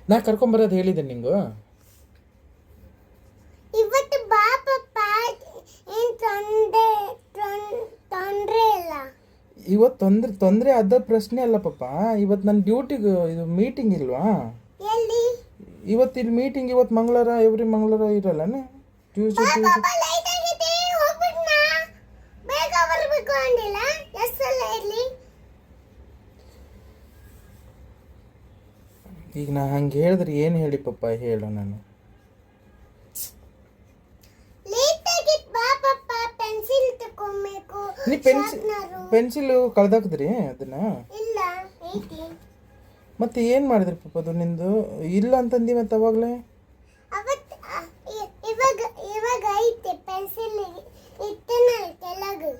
ನಾ ಕರ್ಕೊಂಬರೋದು ಹೇಳಿದ್ದೆ ನಿಂಗು. ಇವತ್ತು ಬಾ ಪಪ್ಪ, ಏನು ತೊಂದರೆ ಇಲ್ಲ. ಇವತ್ತು ತೊಂದರೆ ಅದ ಪ್ರಶ್ನೆ ಅಲ್ಲ ಪಪ್ಪ. ಇವತ್ತು ನನ್ನ ಡ್ಯೂಟಿಗೆ ಇದು ಮೀಟಿಂಗ್ ಇಲ್ವಾ? ಎಲ್ಲಿ ಇವತ್ತು ಇಲ್ಲಿ ಮೀಟಿಂಗ್. ಇವತ್ತು ಮಂಗಳವಾರ, ಎವ್ರಿ ಮಂಗಳವಾರ ಇರಲ್ಲನೇ? ಟ್ಯೂಸ್ಡೇ ಲೈಟ್ ಆಗಿದೆ, ಹೋಗ್ಬಿಟ್ನಾ? ಬೇಗ ಬರಬೇಕು ಅಂದಿಲ್ಲ, ಎಷ್ಟಲ್ಲ ಇರಲಿ. ಈಗ ನಾ ಹಂಗೆ ಹೇಳಿದ್ರೆ ಏನು ಹೇಳಿ ಪಪ್ಪ, ಹೇಳು. ನಾನು ಲೇಟ್ ಆಗಿತ್ತು, ಬಾ ಪಪ್ಪ, ಪೆನ್ಸಿಲ್ ತಗೊಬೇಕು. ನೀ ಪೆನ್ಸಿಲ್ ಕಳ್ದಾಕಿದ್ರಿ ಅದನ್ನ? ಇಲ್ಲ, ಐತಿ. ಮತ್ತೆ ಏನು ಮಾಡಿದ್ರಿ ಪಪ್ಪ ಅದು ನಿಂದು? ಇಲ್ಲ ಅಂತಂದಿ ಮತ್ತೆ ಅವಾಗಲೇ. ಅವತ್ತು ಇವಾಗ ಇವಾಗ ಐತೆ ಪೆನ್ಸಿಲ್, ಇಟ್ಟನ ಕೆಳಗೆ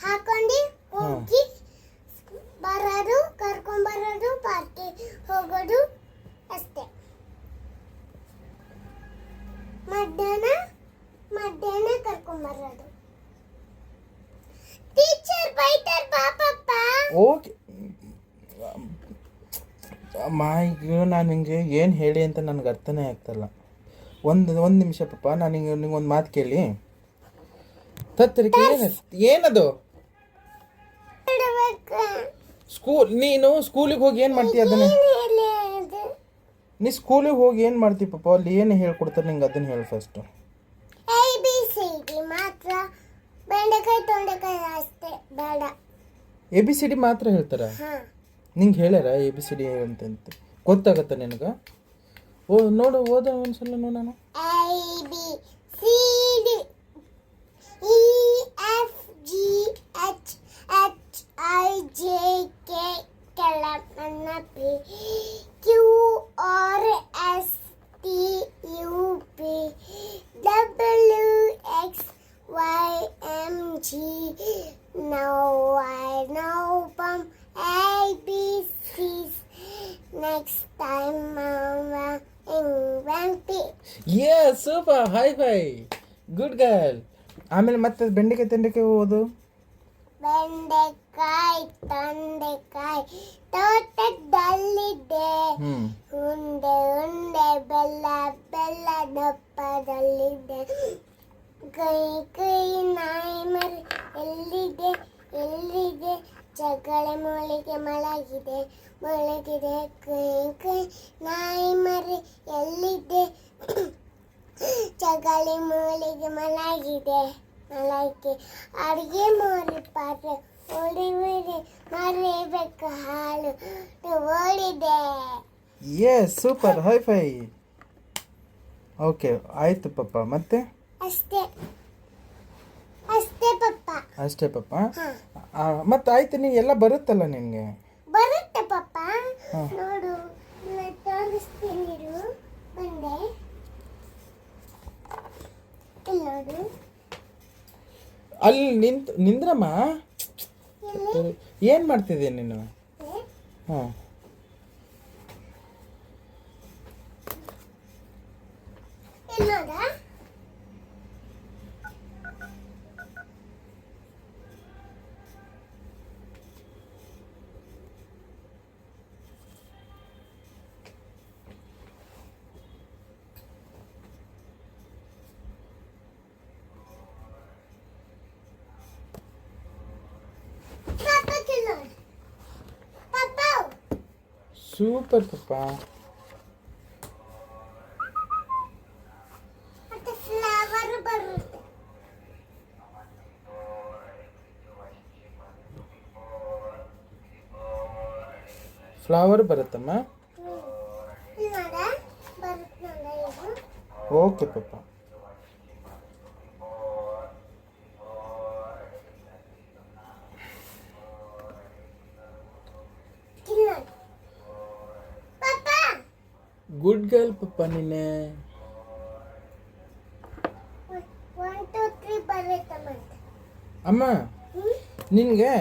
ಹಾಕೊಂಡು ಹೋಗಿ ಬರೋದು, ಕರ್ಕೊಂಬರೋದು, ಪಾರ್ಕಿಗೆ ಹೋಗೋದು ಅಷ್ಟೇ. ಮಧ್ಯಾಹ್ನ ಕರ್ಕೊಂಬರೋದು. ಟೀಚರ್ ಬೈತಾರ, ಬಾ ಪಪ್ಪ. ಓಕೆ ಅಮ್ಮ, ಈಗ ನಾನು ನಿಂಗೆ ಏನು ಹೇಳಿ ಅಂತ ನನಗೆ ಅರ್ಥನೇ ಆಗ್ತಾಯಿಲ್ಲ. ಒಂದು ನಿಮಿಷ ಪಪ್ಪ, ನಾನು ನಿಂಗೆ ಒಂದು ಮಾತು ಕೇಳಿ. ತತ್ತರಿಕೆ ಏನದು? ನೀನು ಸ್ಕೂಲಿಗೆ ಹೋಗಿ ಏನು ಮಾಡ್ತೀಯ ಅದನ್ನ? ನೀ ಸ್ಕೂಲಿಗೆ ಹೋಗಿ ಏನು ಮಾಡ್ತೀವಿ ಪಪ್ಪ? ಅಲ್ಲಿ ಏನು ಹೇಳ್ಕೊಡ್ತಾರೆ ನಿಂಗೆ ಅದನ್ನು ಹೇಳಿ ಫಸ್ಟು. ABCD ಮಾತ್ರ, ಬೆಂಡೆಕಾಯಿ ತೊಂಡೆಕಾಯಿ ಅಷ್ಟೇ ಬೇಡ. ABCD ಮಾತ್ರ ಹೇಳ್ತಾರ? ನಿಂಗೆ ಹೇಳ್ಯಾರ ABCD ಅಂತಂತ? ಗೊತ್ತಾಗತ್ತ ನಿನಗೆ? ನೋಡು, ಓದ ಒಂದ್ಸಲ ನೋಡೋಣ. ABCD EFGHHIJK KLMNP QRSTUV WXYMG. Now I know from ABCs. Next time, Mama invent it. Super, high good girl. ಆಮೇಲೆ ಮತ್ತೆ ಬೆಂಡೆಕಾಯಿ ಓದು. ಬೆಂಡೆಕಾಯಿ ತೊಂಡೆಕಾಯಿ ತೋಟದಲ್ಲಿದೆ, ಉಂಡೆ ಉಂಡೆ ಬೆಲ್ಲ ಬೆಲ್ಲ ದಪ್ಪದಲ್ಲಿದೆ. ಕೈ ಕೈ ನಾಯಿ ಮರಿ ಎಲ್ಲಿದೆ ಎಲ್ಲಿದೆ, ಜಗಳ ಮೂಲಿಗೆ ಮಲಗಿದೆ ಮಲಗಿದೆ. ಕೈ ಕೈ ನಾಯಿ ಮರಿ ಎಲ್ಲಿದೆ, ಜಗಲಿ ಮೂಲಿಗೆ ಮಲಗಿದೆ ಮಲಗಿದೆ. ಅಡುಗೆ ಮಾಡಿ ಪಾತ್ರೆ ಓಡಿಬಿಡಿ, ಮರಿಬೇಕು ಹಾಲು ಓಡಿದೆ. Super, high. ಓಕೆ, ಆಯಿತು ಪಪ್ಪ. ಮತ್ತೆ ಅಷ್ಟೇ ಪಪ್ಪ. ಮತ್ತೆ ಆಯ್ತು, ನೀ ಎಲ್ಲ ಬರುತ್ತಲ್ಲ ನಿನಗೆ? ಬರುತ್ತೆ ಪಪ್ಪ. ನೋಡು, ತೋರಿಸ್ತೀನಿ, ಬಂದೆ. ನೋಡು, ಅಲ್ಲಿ ನಿಂದ್ರಮ್ಮ. ಏನು ಮಾಡ್ತಿದ್ದೆ ನೀನು? ಹಾಂ, ಸೂಪರ್ ಪಪ್ಪ. ಮತ್ತೆ ಫ್ಲವರ್ ಬರುತ್ತೆ. ಫ್ಲವರ್ ಬರುತ್ತಮ್ಮ? ಓಕೆ ಪಪ್ಪ. ಗುಡ್ ಗರ್ಲ್ ಪಪ್ಪ ನೀನೆ. 1 2 3 ಬರುತ್ತೆ ಅಮ್ಮ. ನಿನಗೆ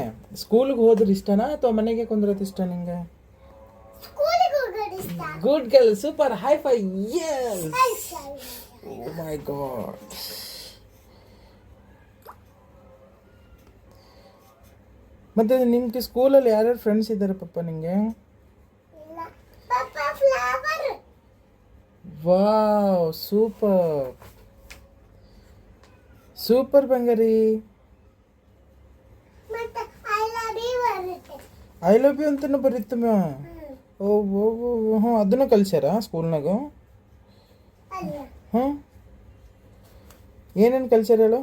ಸ್ಕೂಲಿಗೆ ಹೋದ್ರೆ ಇಷ್ಟನಾ ಅಥವಾ ಮನೆಗೆ ಕುಂದ್ರದು ಇಷ್ಟ ನಿಂಗೆ? ಸ್ಕೂಲಿಗೆ ಹೋಗೋದು ಇಷ್ಟ. Good girl, super, high five. Oh my God. ಮತ್ತೆ ನಿಮ್ಗೆ ಸ್ಕೂಲಲ್ಲಿ ಯಾರ್ಯಾರು ಫ್ರೆಂಡ್ಸ್ ಇದ್ದಾರೆ ಪಪ್ಪ ನಿಂಗೆ? ವಾವ್ ಸೂಪರ್ ಸೂಪರ್ ಬಂಗಾರಿ. ಮತ್ತೆ ಐ ಲವ್ ಯು ಬರುತ್ತೆ. ಐ ಲವ್ ಯು ಅಂತನೂ ಬರೀತಮ್ಮ. ಓ ಓ ಓ ಹ್ಞೂ ಅದನ್ನು ಕಲ್ಸ್ಯಾರ ಸ್ಕೂಲ್ನಾಗ? ಅಲ್ಲ ಹ್ಞೂ ಏನೇನು ಕಲ್ಸ್ಯಾರ ಹೇಳು?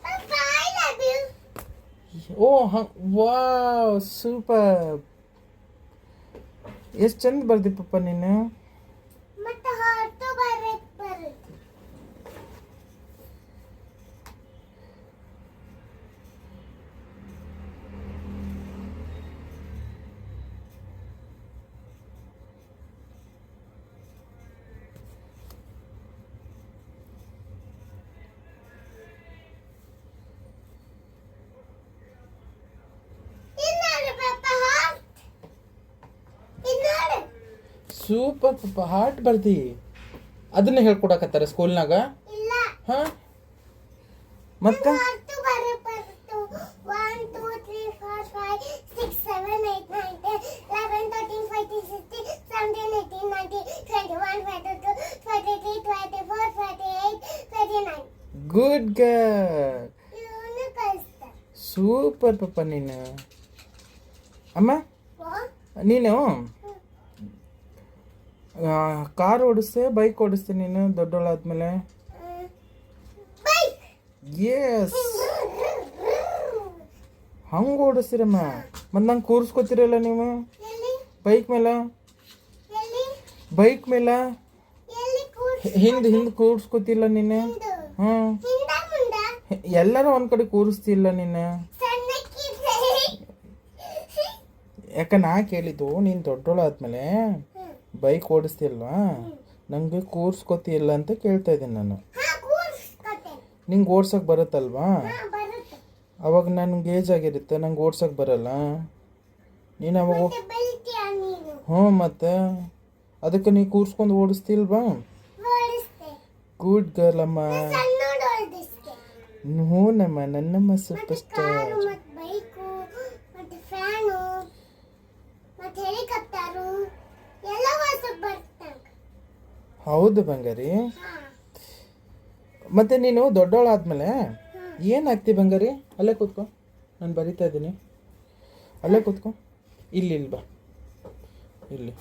ಪಪ್ಪ I love you. Oh wow super. ಎಷ್ಟು ಚಂದ ಬರ್ದಿ ಪಪ್ಪ ನೀನು. ಮತ್ತೆ ಹಾರ್ಟ್ ಬರುತ್ತೆ. ಇನ್ನೊಂದು ಪಪ್ಪ ಹಾರ್ಟ್. ಇನ್ನೊಂದು ಸೂಪರ್ ಪಪ್ಪ ಹಾರ್ಟ್ ಬರ್ದಿ. ಅದನ್ನ ಹೇಳ್ಕೊಡಕತ್ತಾರ ಸ್ಕೂಲ್ನಾಗ? ಇಲ್ಲ ಹಾ ಮತ್ತೆ ಹಾರ್ಟ್ ಬರುತ್ತೆ. 1 2 3 4 5 6 7 8 9 10 11 13 14 16 17 18 19 21 22 23 24 28 29. Good girl. ಇವನು ಕಳಿಸ್ತಾರೆ. ಸೂಪರ್ ಪಪ್ಪ ನೀನು. ಅಮ್ಮ ವಾ ನೀನು ಕಾರ್ ಓಡಿಸ್ತೆ ಬೈಕ್ ಓಡಿಸ್ತೆ ನೀನು ದೊಡ್ಡವಳಾದ್ಮೇಲೆ? ಬೈಕ್ ಎಸ್ ಹಂಗೆ ಓಡಿಸ್ತೀರಮ್ಮ. ಮತ್ತು ನಂಗೆ ಕೂರಿಸ್ಕೊತೀರಲ್ಲ ನೀವು ಎಲ್ಲಿ ಬೈಕ್ ಮೇಲೆ? ಎಲ್ಲಿ ಬೈಕ್ ಮೇಲೆ ಎಲ್ಲಿ ಕೂರ್ಸಿ ಹಿಂದೆ ಕೂರಿಸ್ಕೊತಿಲ್ಲ ನೀನು? ಹ್ಞೂ ಹಿಂದ ಮುಂದ ಎಲ್ಲರೂ ಒಂದು ಕಡೆ ಕೂರಿಸ್ತಿಲ್ಲ ನೀನು. ಸಣ್ಣಕ್ಕಿದ್ರೆ ಯಾಕೆ ನಾ ಕೇಳಿದ್ದು ನೀನು ದೊಡ್ಡವಳಾದ್ಮೇಲೆ ಬೈಕ್ ಓಡಿಸ್ತಿಲ್ವಾ, ನಂಗೆ ಕೂರಿಸ್ಕೊತಿಲ್ಲ ಅಂತ ಕೇಳ್ತಾ ಇದ್ದೀನಿ ನಾನು. ಹಾ ಕೂರ್ಸ್ಕೊತೆ. ನಿಂಗೆ ಓಡ್ಸೋಕೆ ಬರುತ್ತಲ್ವಾ? ಹಾ ಬರುತ್ತೆ. ಅವಾಗ ನನಗೆ ಏಜ್ ಆಗಿರುತ್ತೆ, ನಂಗೆ ಓಡ್ಸೋಕೆ ಬರಲ್ಲ. ನೀನು ಅವಾಗ ಮತ್ತೆ ಬೆಲ್ಟಿಯ ನೀನು ಹ್ಞೂ ಮತ್ತೆ ಅದಕ್ಕೆ ನೀ ಕೂರಿಸ್ಕೊಂಡು ಓಡಿಸ್ತಿಲ್ವಾ? ಓಡಿಸ್ತೆ. ಗುಡ್ ಗರ್ಲ್ ಅಮ್ಮ. ಸಣ್ಣೋಡು ಓಡಿಸ್ತೆ. ಹ್ಞೂನಮ್ಮ ನನ್ನಮ್ಮ ಮತ್ತೆ ಸೂಪರ್ ಕಾರು ಸ್ಟಾರ್. ಮತ್ತೆ ಬೈಕು ಮತ್ತೆ ಫ್ಯಾನು ಮತ್ತೆ ಹೆಲಿಕಾಪ್ಟರು ಎಲ್ಲ ಹೊಸ ಬರ್ತಾಗ. ಹೌದು ಬಂಗಾರಿ. ಹಾ ಮತ್ತೆ ನೀನು ದೊಡ್ಡವಳಾದ್ಮೇಲೆ ಏನಾಗ್ತಿ ಬಂಗಾರಿ? ಅಲ್ಲೇ ಕೂತ್ಕೊ, ನಾನು ಬರಿತಾ ಇದ್ದೀನಿ. ಅಲ್ಲೇ ಕೂತ್ಕೊ, ಇಲ್ಲಿ ಬಾ, ಇಲ್ಲಿ.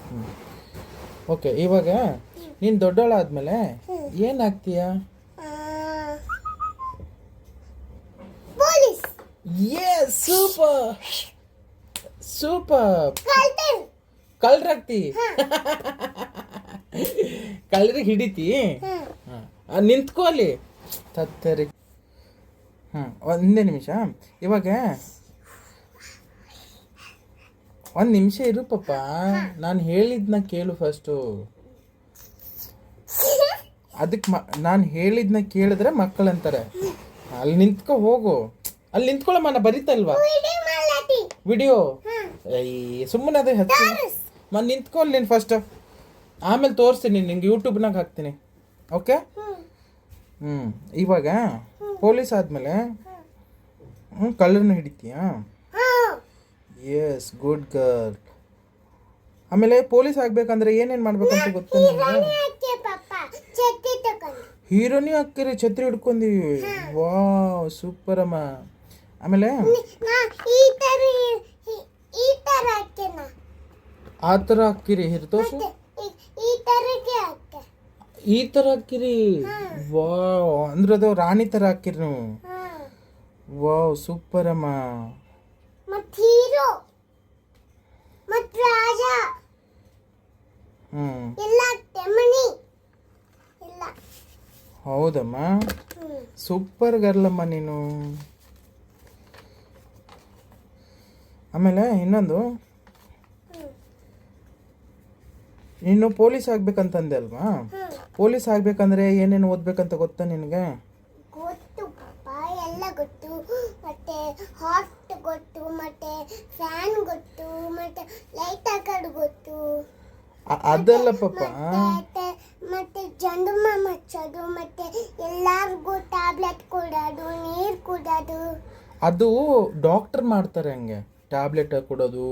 ಓಕೆ, ಇವಾಗ ನೀನು ದೊಡ್ಡವಳಾದ್ಮೇಲೆ ಏನಾಗ್ತೀಯ? ಪೊಲೀಸ್. Yes super super. ಕಳ್ತನ್. ಕಳ್ರಾಗ್ತಿ. ಕಳ್ರಿಗೆ ಹಿಡಿತಿ. ನಿಂತ್ಕೋ ಅಲ್ಲಿ ತತ್ತರಿ. ಒಂದೇ ನಿಮಿಷ. ಇವಾಗ ಒಂದು ನಿಮಿಷ ಇರು ಪಪ್ಪ, ನಾನು ಹೇಳಿದ್ನ ಕೇಳು ಫಸ್ಟು. ಅದಕ್ಕೆ ನಾನು ಹೇಳಿದ್ನ ಕೇಳಿದ್ರೆ ಮಕ್ಕಳಂತಾರೆ. ಅಲ್ಲಿ ನಿಂತ್ಕೊ ಹೋಗು. ಅಲ್ಲಿ ನಿಂತ್ಕೊಳ್ಳಮ್ಮ, ನಾ ಬರೀತಲ್ವಾ ವಿಡಿಯೋ ಮಾಡ್ಲಾತಿ. ವಿಡಿಯೋ. ಸುಮ್ಮನೆ ಅದೇ ಹಚ್ಚಿ ನಿಂತ್ಕೊಳ್ಳಿ ನೀನು ಫಸ್ಟ್, ಆಮೇಲೆ ತೋರಿಸ್ತೀನಿ ನಿಂಗೆ ಯೂಟ್ಯೂಬ್ನಾಗ ಹಾಕ್ತೀನಿ. ಓಕೆ? ಇವಾಗ ಪೊಲೀಸ್ ಆದಮೇಲೆ ಕಳ್ಳರನ್ನ ಹಿಡಿತೀಯಾ? Yes good girl. ಆಮೇಲೆ ಪೊಲೀಸ್ ಆಗ್ಬೇಕಂದ್ರೆ ಏನೇನು ಮಾಡ್ಬೇಕಂತ ಗೊತ್ತಾ ನಿಮಗೆ? ಯಾಕೆ ಪಾಪ ಛತ್ರಿ ತಕೊಂಡು ಹೀರೋನಿ ಹಾಕಿರಿ, ಛತ್ರಿ ಹಿಡ್ಕೊಂಡೀವಿ. ವಾವ್ ಸೂಪರ್ ಅಮ್ಮ. ಆಮೇಲೆ ನಾ ಈ ತರ ಹಾಕ್ತೇನ. ಆ ಥರ ಹಾಕಿರಿ ಹಿರ್ತೋಸು, ಈ ತರಕ್ಕೆ ಹಾಕ್ತೆ. ಈ ಥರ ಹಾಕಿರಿ. ವಾವ್ ಅಂದ್ರೆ ಅದು ರಾಣಿ ಥರ ಹಾಕಿರಿ ನೀವು. ವಾವ್ ಸೂಪರ್ ಅಮ್ಮ. ಮತ್ ಹೀರೋ ಮತ್ ರಾಜ ಎಲ್ಲ ಹಾಕ್ತೆ. ಮಣಿ ಎಲ್ಲ. ಹೌದಮ್ಮ, ಸೂಪರ್ ಗರ್ಲಮ್ಮ ನೀನು. ಆಮೇಲೆ ಇನ್ನೊಂದು, ನೀನು ಪೊಲೀಸ್ ಆಗ್ಬೇಕಂತಂದೆ ಅಲ್ವಾ? ಪೊಲೀಸ್ ಆಗ್ಬೇಕಂದ್ರೆ ಏನೇನು ಓದ್ಬೇಕಂತ ಗೊತ್ತಾ ನಿನಗೆ? ಗೊತ್ತು ಪಾಪ, ಎಲ್ಲ ಗೊತ್ತು. ಮತ್ತೆ ಹಾಟ್ ಗೊತ್ತು, ಮತ್ತೆ ಫ್ಯಾನ್ ಗೊತ್ತು, ಮತ್ತೆ ಲೈಟ್ ಹಾಕೋದು ಗೊತ್ತು. ಅದಲ್ಲ ಪಾಪ, ಮತ್ತೆ ಜಂಡುಮ ಮಚ್ಚೋದು, ಮತ್ತೆ ಎಲ್ಲಾರ್ಗೂ ಟ್ಯಾಬ್ಲೆಟ್ ಕೊಡೋದು, ನೀರು ಕುಡೋದು. ಅದು ಡಾಕ್ಟರ್ ಮಾಡ್ತಾರೆ ಹಂಗೆ. ಟ್ಯಾಬ್ಲೆಟ್ ಕೊಡೋದು,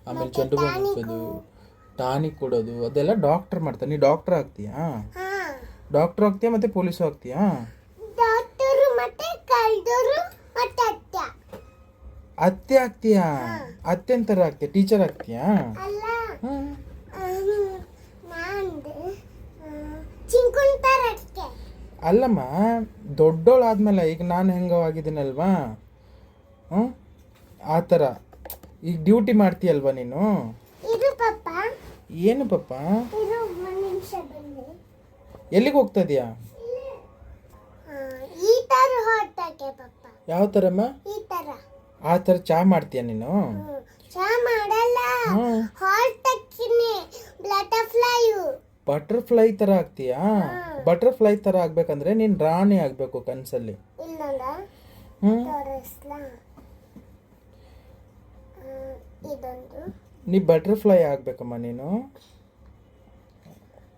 ಆಮೇಲೆ ಚೆಂಡು ಬಾಂಬ್ ಹಚ್ಚೋದು. ಟಾನಿಕ್ ಕೊಡೋದು ಅದೆಲ್ಲ ಡಾಕ್ಟರ್ ಮಾಡ್ತಾರೆ. ನೀ ಡಾಕ್ಟರ್ ಆಗ್ತೀಯಾ? ಹಾ ಡಾಕ್ಟರ್ ಆಗ್ತೀಯಾ ಮತ್ತೆ ಪೊಲೀಸು ಆಗ್ತೀಯಾ? ಡಾಕ್ಟರು ಮತ್ತೆ ಕಲ್ದೂರು ಮತ್ತೆ ಅತ್ಯ. ಅತ್ತೆ ಆಗ್ತೀಯಾ? ಅತ್ತೆ ಥರ ಆಗ್ತೀಯಾ? ಟೀಚರ್ ಆಗ್ತೀಯಾ? ಅಲ್ಲ ಹ್ಮ್. ನಂದು ಚಿಂಕುಂತಾರ ಅಷ್ಟೇ. ಅಲ್ಲಮ್ಮ, ದೊಡ್ಡೋಳಾದ್ಮೇಲೆ ಈಗ ನಾನು ಹೆಂಗೋ ಆಗಿದ್ದೀನಲ್ವಾ, ಹ್ಞೂ ಆ ಥರ ಈಗ ಡ್ಯೂಟಿ ಮಾಡ್ತೀಯಲ್ವಾ ನೀನು? ಇದು ಪಪ್ಪ, ಏನು ಪಪ್ಪ? ಇದು ಒಂದು ನಿಮಿಷ ಬಂದೆ. ಎಲ್ಲಿಗೆ ಹೋಗ್ತಾ ಇದೀಯಾ? ಈ ತರ ಹೊಟ್ಟಕ್ಕೆ ಪಪ್ಪ. ಯಾವ ಥರಮ್ಮ? ಈ ತರ. ಆ ಥರ ಚಾ ಮಾಡ್ತೀಯ ನೀನು? ಚಾ ಮಾಡಲ್ಲ, ಹ್ಮ್. ಹೊಟ್ಟಕ್ಕಿನಿ ಬಟರ್ಫ್ಲೈ. ಬಟರ್ಫ್ಲೈ ಥರ ಆಗ್ತೀಯಾ? ಬಟರ್ಫ್ಲೈ ಥರ ಆಗ್ಬೇಕಂದ್ರೆ ನೀನು ರಾಣಿ ಆಗಬೇಕು ಕನಸಲ್ಲಿ. ಇಲ್ಲಲ್ಲ ಹ್ಞೂ. ತೋರಿಸ್ಲಾ? ಇದೊಂದು. ನೀ ಬಟರ್ಫ್ಲೈ ಆಗ್ಬೇಕಮ್ಮ ನೀನು.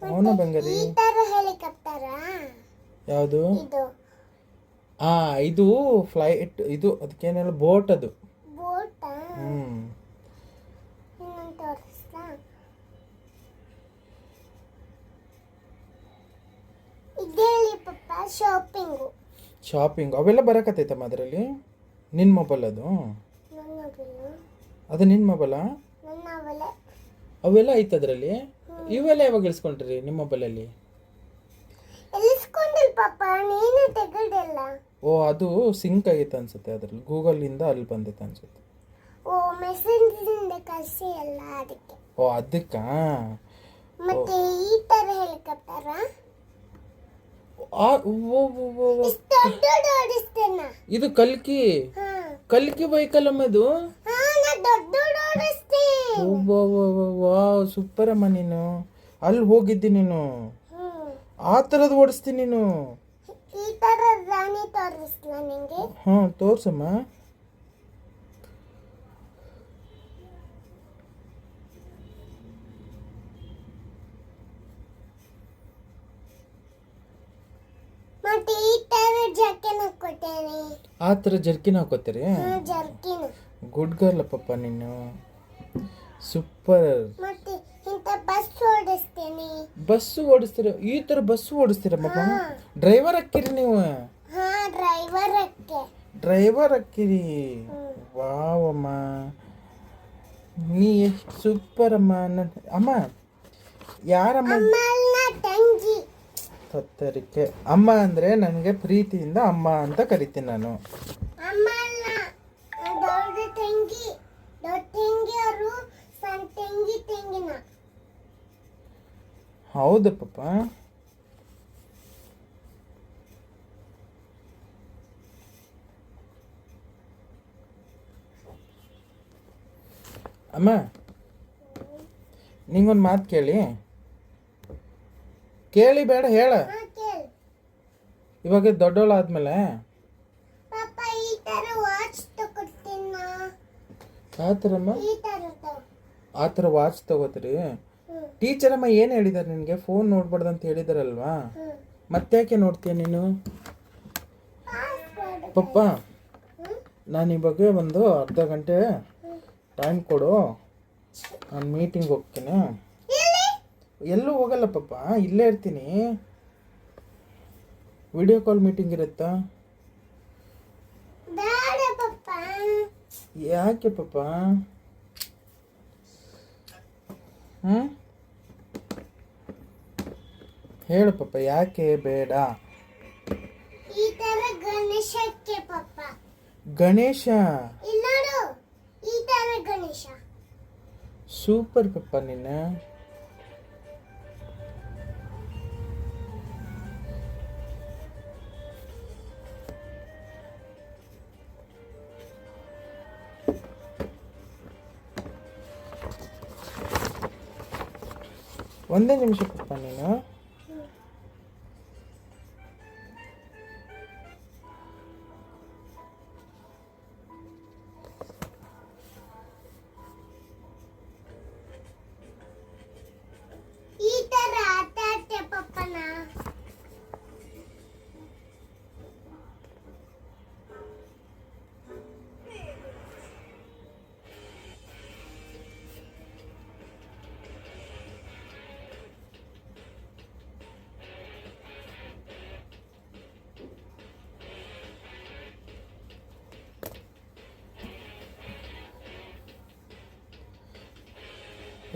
ಅವನ ಬಂಗಾರಿ. ಈ ತರ ಹೆಲಿಕಾಪ್ಟರ. ಯಾವುದು? ಇದು ಇದು ಫ್ಲೈಟ್, ಇದು ಅದಕ್ಕೇನೆಲ್ಲ ಬೋಟ್ ಅದು. ಬೋಟ. ಹ್ಮ್. ಇನ್ನೊಂದು ತೋರಿಸ್ಲಾ? ಇದೇಳಿ ಪಪ್ಪ ಶಾಪಿಂಗು. ಶಾಪಿಂಗ್ ಅವೆಲ್ಲ ಬರಕತ್ತೈತಮ್ಮ ಅದರಲ್ಲಿ? ನಿನ್ನ ಮೊಬೈಲ್ ಅದು? ನನ್ನ ಬಿಲ್ಲು, ಅದು ನಿನ್ನ ಮೊಬೈಲಾ? ನನ್ನ ಅವಲೆ. ಅವೆಲ್ಲ ಐತೆ ಅದರಲ್ಲಿ? ಇವೆಲ್ಲ ಯಾವಾಗ ಇಳಿಸ್ಕೊಂಡ್ರಿ ನಿಮ್ಮ ಮೊಬೈಲಲ್ಲಿ? ಎಲ್ಲಿಸ್ಕೊಂಡಿಲ್ ಪಪ್ಪ, ನೀನೇ ತೆಗೆದಿಲ್ಲ. ಓ, ಅದು ಸಿಂಕ್ ಆಗೈತೆ ಅನ್ಸುತ್ತೆ ಅದರಲ್ಲಿ, ಗೂಗಲಿಂದ ಅಲ್ಲಿ ಬಂದೈತೆ ಅನ್ಸುತ್ತೆ. ಓ, ಮೆಸೇಜಿಂದ ಕಳಿಸಿ ಎಲ್ಲ ಅದಕ್ಕೆ. ಓ, ಅದಕ್ಕಾ? ಮತ್ತೆ ಈ ತರ ಹೆಲಿಕಾಪ್ಟರ ಇಷ್ಟು ದೊಡ್ಡ ಓಡಿಸ್ತೇನ. ಇದು ಕಲ್ಕಿ ಹಾ ಕಲ್ಕಿ ಬೈಕಲ್ ಅಮ್ಮ ಇದು. ಹಾ, ನಾ ದೊಡ್ಡ ಓಡಿಸ್ತೇನೆ. ವಾವ್, ಸೂಪರ್ ಅಮ್ಮ ನೀನು. ಅಲ್ಲಿ ಹೋಗಿದ್ದಿ ನೀನು, ಆ ಥರದ್ದು ಓಡಿಸ್ತೀನಿ ನೀನು. ಈ ತರ ರಾಣಿ ತೋರಿಸ್ಲಾ ನಿಂಗೆ? ಹಾಂ, ತೋರ್ಸಮ್ಮ. ಮತ್ತೆ ಈ ತರ ಜರ್ಕಿನ್ ಹಾಕೊಟ್ಟೇನೆ. ಆ ಥರ ಜರ್ಕಿನ್ ಹಾಕೋತೀರಿ? ಜರ್ಕಿನ್. ಗುಡ್ ಗರ್ಲ್ ಪಪ್ಪ ನೀನು, ಸೂಪರ್. ಮತ್ತೆ ಇಂತ ಬಸ್ ಓಡಿಸ್ತೇನೆ. ಬಸ್ಸು ಓಡಿಸ್ತೀರ? ಈ ಥರ ಬಸ್ಸು ಓಡಿಸ್ತೀರಮ್ಮ? ಡ್ರೈವರ್ ಹಾಕಿರಿ ನೀವು? ಹಾ, ಡ್ರೈವರ್ ಅಕ್ಕೆ. ಡ್ರೈವರ್ ಹಾಕಿರಿ? ವಾವ್ ಅಮ್ಮ, ನೀ ಎಷ್ಟು ಸೂಪರ್ ಅಮ್ಮ. ಅಮ್ಮ ಯಾರಮ್ಮ? ಅಮ್ಮನ ತಂಗಿ. ತತ್ತರಿಕೆ. ಅಮ್ಮ ಅಂದರೆ ನನಗೆ ಪ್ರೀತಿಯಿಂದ ಅಮ್ಮ ಅಂತ ಕರಿತೀನಿ ನಾನು. ಅಮ್ಮಲ್ಲ, ದೊಡ್ಡ ತಂಗಿ. ದೊಡ್ಡ ತಂಗಿ ಅವರು ಸಣ್ಣ ತಂಗಿನ. ಹೌದು ಪಪ್ಪ. ಅಮ್ಮ, ನಿಂಗೊಂದು ಮಾತು ಕೇಳಿ ಬೇಡ ಹೇಳ. ಇವಾಗ ದೊಡ್ಡವಳಾದ್ಮೇಲೆ ಪಾಪ ಈ ತರ ವಾಚ್ ತಗೊಳ್ತೀನ. ಆ ಥರಮ್ಮ? ಈ ತರ ಆ ಥರ ವಾಚ್ ತಗೋತೀರಿ? ಟೀಚರ್ ಅಮ್ಮ ಏನು ಹೇಳಿದಾರೆ ನಿನಗೆ? ಫೋನ್ ನೋಡ್ಬಾರ್ದು ಅಂತ ಹೇಳಿದಾರಲ್ವಾ? ಮತ್ತ್ಯಾಕೆ ನೋಡ್ತೀಯ ನೀನು? ಪಪ್ಪ, ನಾನು ಈ ಬಗ್ಗೆ ಒಂದು ಅರ್ಧ ಗಂಟೆ ಟೈಮ್ ಕೊಡು, ನಾನು ಮೀಟಿಂಗ್ ಹೋಗ್ತೀನಿ. ಎಲ್ಲೂ ಹೋಗಲ್ಲ ಪಪ್ಪ, ಇಲ್ಲೇ ಇರ್ತೀನಿ. ವಿಡಿಯೋ ಕಾಲ್ ಮೀಟಿಂಗ್ ಇರುತ್ತಾ? ಬೇಡ ಪಪ್ಪ. ಯಾಕೆ ಪಪ್ಪ? ಹೇಳು ಪಪ್ಪ, ಯಾಕೆ ಬೇಡ? ಈ ತರ ಗಣೇಶಕ್ಕೆ ಪಪ್ಪ. ಗಣೇಶ? ಇಲ್ಲ ನೋಡು, ಈ ತರ ಗಣೇಶ. ಸೂಪರ್ ಪಪ್ಪ ನೀನು. ಒಂದೇ ನಿಮಿಷ ಪಪ್ಪ ನೀನು. ಈ ತರ ಆಟ ಆಡ್ತೆ ಪಪ್ಪನ.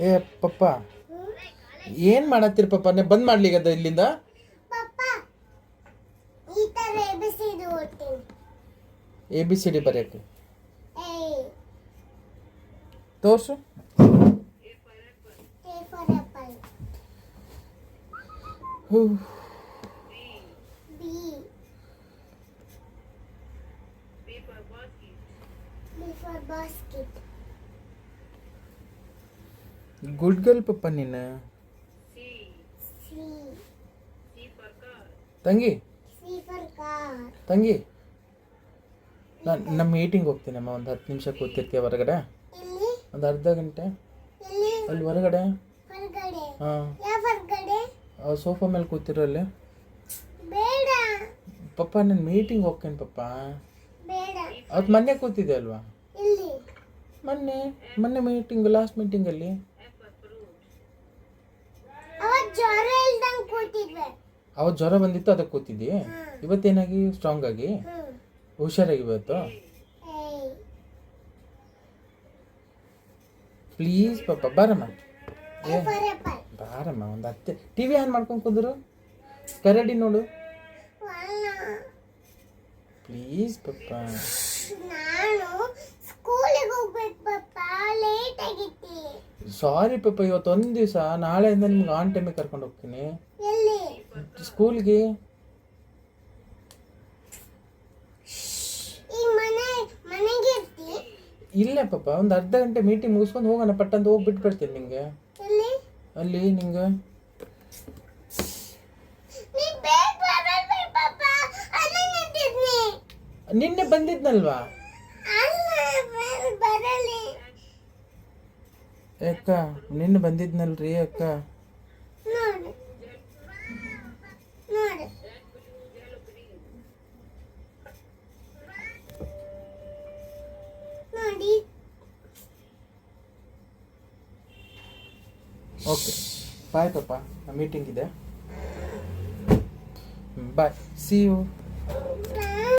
ಏ ಪಪ್ಪ ಏನು ಮಾಡತ್ತೀರಿ ಪಪ್ಪ ಬಂದ್ ಮಾಡ್ಲಿ ಈಗ ಅದು ಇಲ್ಲಿಂದ. ಪಪ್ಪ ಈ ತರ ಎಬಿಸಿಡಿ ಓದ್ತೀನಿ. ABCD ಬರೆಯಕ್ಕೆ A ತೋರ್ಸು. for apple. ಹೂ. B for basket. Good girl ಪಪ್ಪ ನೀನು. C ತಂಗಿ for car. ತಂಗಿ ನಮ್ಮ ಮೀಟಿಂಗ್ ಹೋಗ್ತೀನಮ್ಮ. ಒಂದು 10 ನಿಮಿಷ ಕೂತಿರ್ತೀಯ ಹೊರಗಡೆ, ಇಲ್ಲಿ ಒಂದು ಅರ್ಧ ಗಂಟೆ ಇಲ್ಲಿ ಅಲ್ಲಿ ಹೊರಗಡೆ. ಹೊರಗಡೆ. ಹಾಂ, ಯಾವ ಹೊರಗಡೆ? ಸೋಫಾ ಮೇಲೆ ಕೂತಿರೋ ಅಲ್ಲಿ. ಬೇಡ ಪಪ್ಪ ನಾನು ಮೀಟಿಂಗ್ ಹೋಗ್ತೇನೆ ಪಪ್ಪ. ಬೇಡ. ಅವತ್ತು ಮೊನ್ನೆ ಕೂತಿದ್ದೆ ಅಲ್ವಾ? ಇಲ್ಲಿ ಮೊನ್ನೆ ಮೀಟಿಂಗ್, ಲಾಸ್ಟ್ ಮೀಟಿಂಗಲ್ಲಿ. ಅವತ್ತು ಜ್ವರ ಇಲ್ದಂಗೆ ಕೂತಿದ್ವೆ. ಅವತ್ತು ಜ್ವರ ಬಂದಿತ್ತು, ಅದಕ್ಕೆ ಕೂತಿದ್ದಿ. ಇವತ್ತೇನಾಗಿ ಸ್ಟ್ರಾಂಗ್ ಆಗಿ ಹುಷಾರಾಗಿ ಇವತ್ತು. ಪ್ಲೀಸ್ ಪಪ್ಪ ಬಾರಮ್ಮ. ಏ ಬಾರಮ್ಮ, ಒಂದು 10 TV ಆನ್ ಮಾಡ್ಕೊಂಡು ಕುಂದ್ರು. ಕರಡಿ ನೋಡು ಪ್ಲೀಸ್ ಪಪ್ಪ. ನಾನು ಸ್ಕೂಲಿಗೆ ಹೋಗ್ಬೇಕು ಪಪ್ಪ, ಲೇಟ್ ಆಗಿತ್ತು. ಸಾರಿ ಪಪ್ಪ, ಇವತ್ತು ಒಂದು ದಿವಸ, ನಾಳೆಯಿಂದ ನಿಮ್ಗೆ ಆನ್ ಟೈಮಿಗೆ ಕರ್ಕೊಂಡು ಹೋಗ್ತೀನಿ ಎಲ್ಲಿ? ಸ್ಕೂಲ್ಗೆ. ಈ ಮನೆಗೆ ಇರ್ತಿ? ಇಲ್ಲ ಪಪ್ಪ, ಒಂದು ಅರ್ಧ ಗಂಟೆ ಮೀಟಿಂಗ್ ಮುಗಿಸ್ಕೊಂಡು ಹೋಗೋಣ ಪಟ್ಟಂತ ಹೋಗಿ ಬಿಟ್ಬಿಡ್ತೀನಿ ನಿಂಗೆ. ಎಲ್ಲಿ? ಅಲ್ಲಿ ನಿಂಗೆ ನೀ ಬೇಗ ಬರಲ್ಲ ಪಪ್ಪ, ಅಲ್ಲೇ ನಿಂತಿದ್ನಿ. ನಿನ್ನೆ ಬಂದಿದ್ನಲ್ವಾ? ಅಲ್ಲ ಬರಲಿ. ಅಕ್ಕ ನಿನ್ನೆ ಬಂದಿದ್ನಲ್ರಿ ಅಕ್ಕ. ನೋಡು ನೋಡು ನೋಡಿ. ಓಕೆ ಬಾಯ್ ಪಪ್ಪ, ಮೀಟಿಂಗ್ ಇದೆ. ಬಾಯ್, ಸಿ ಯು.